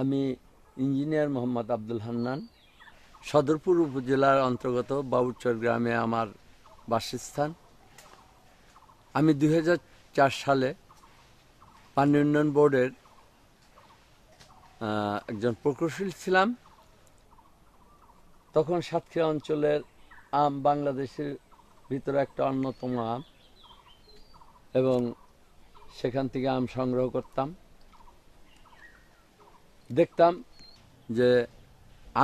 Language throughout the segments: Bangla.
আমি ইঞ্জিনিয়ার মোহাম্মদ আব্দুল হান্নান। সদরপুর উপজেলার অন্তর্গত বাবুরচর গ্রামে আমার বাসস্থান। আমি 2004 সালে পানি উন্নয়ন বোর্ডের একজন প্রকৌশলী ছিলাম। তখন সাতক্ষীরা অঞ্চলের আম বাংলাদেশের ভিতরে একটা অন্যতম আম, এবং সেখান থেকে আম সংগ্রহ করতাম। দেখতাম যে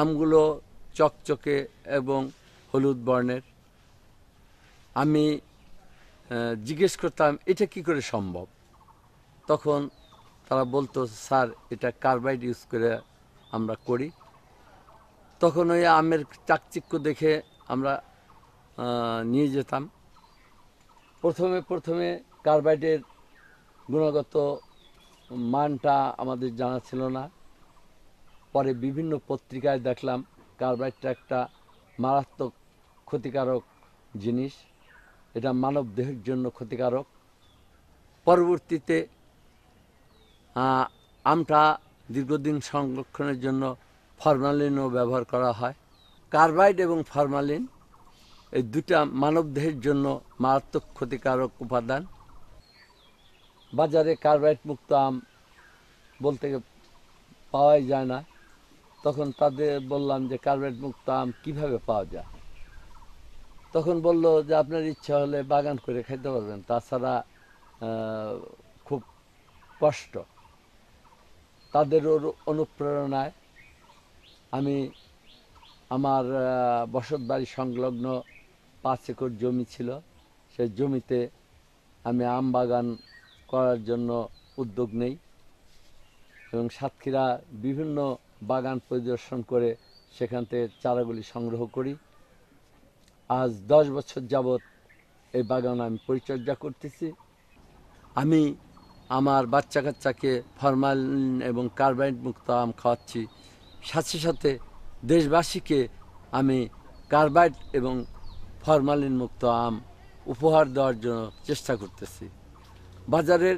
আমগুলো চকচকে এবং হলুদ বর্ণের। আমি জিজ্ঞেস করতাম এটা কি করে সম্ভব। তখন তারা বলতো, স্যার এটা কার্বাইড ইউজ করে আমরা করি। তখন ওই আমের চাকচিক্য দেখে আমরা নিয়ে যেতাম। প্রথমে কার্বাইডের গুণগত মানটা আমাদের জানা ছিল না। পরে বিভিন্ন পত্রিকায় দেখলাম কার্বাইডটা একটা মারাত্মক ক্ষতিকারক জিনিস, এটা মানব দেহের জন্য ক্ষতিকারক। পরবর্তীতে আমটা দীর্ঘদিন সংরক্ষণের জন্য ফরমালিনও ব্যবহার করা হয়। কার্বাইড এবং ফরমালিন এই দুটা মানব দেহের জন্য মারাত্মক ক্ষতিকারক উপাদান। বাজারে কার্বাইড মুক্ত আম বলতে পাওয়াই যায় না। তখন তাদের বললাম যে কার্বাইড মুক্ত আম কীভাবে পাওয়া যায়। তখন বলল যে আপনার ইচ্ছা হলে বাগান করে খেতে পারবেন, তাছাড়া খুব কষ্ট। তাদের অনুপ্রেরণায় আমি আমার বসতবাড়ি সংলগ্ন 5 একর জমি ছিল, সেই জমিতে আমি আম বাগান করার জন্য উদ্যোগ নেই এবং সাতক্ষীরা বিভিন্ন বাগান পরিদর্শন করে সেখান থেকে চারাগুলি সংগ্রহ করি। আজ 10 বছর যাবৎ এই বাগান আমি পরিচর্যা করতেছি। আমি আমার বাচ্চা কাচ্চাকে ফরমালিন এবং কার্বাইড মুক্ত আম খাওয়াচ্ছি, সাথে সাথে দেশবাসীকে আমি কার্বাইড এবং ফরমালিন মুক্ত আম উপহার দেওয়ার জন্য চেষ্টা করতেছি। বাজারের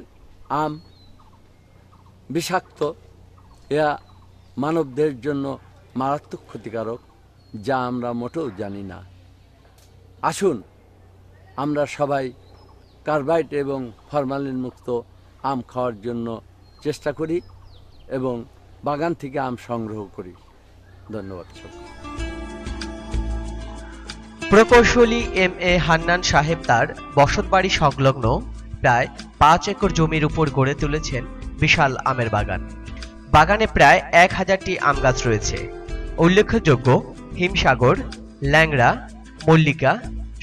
আম বিষাক্ত, এরা মানবদের জন্য মারাত্মক ক্ষতিকারক, যা আমরা মোটেও জানি না। আসুন আমরা সবাই কার্বাইড এবং ফরমালিন মুক্ত আম খাওয়ার জন্য চেষ্টা করি এবং বাগান থেকে আম সংগ্রহ করি। ধন্যবাদ। প্রকৌশলী এম.এ. হান্নান সাহেব তার বসতবাড়ি সংলগ্ন প্রায় 5 একর জমির উপর গড়ে তুলেছেন বিশাল আমের বাগান। বাগানে প্রায় 1000টি আম গাছ রয়েছে। উল্লেখযোগ্য হিমসাগর, ল্যাংড়া, মল্লিকা,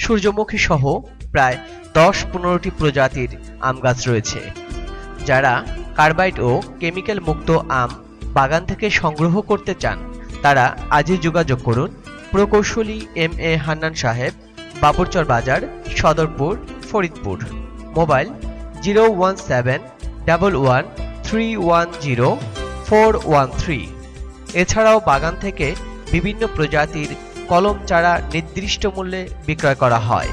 সূর্যমুখী সহ প্রায় 10-15টি প্রজাতির আম গাছ রয়েছে। যারা কার্বাইড ও কেমিক্যাল মুক্ত আম বাগান থেকে সংগ্রহ করতে চান তারা আজই যোগাযোগ করুন প্রকৌশলী এম.এ. হান্নান সাহেব, বাবুরচর বাজার, সদরপুর, ফরিদপুর। মোবাইল 01711310413। এছাড়াও বাগান থেকে বিভিন্ন প্রজাতির কলম চারা নির্দিষ্ট মূল্যে বিক্রয় করা হয়।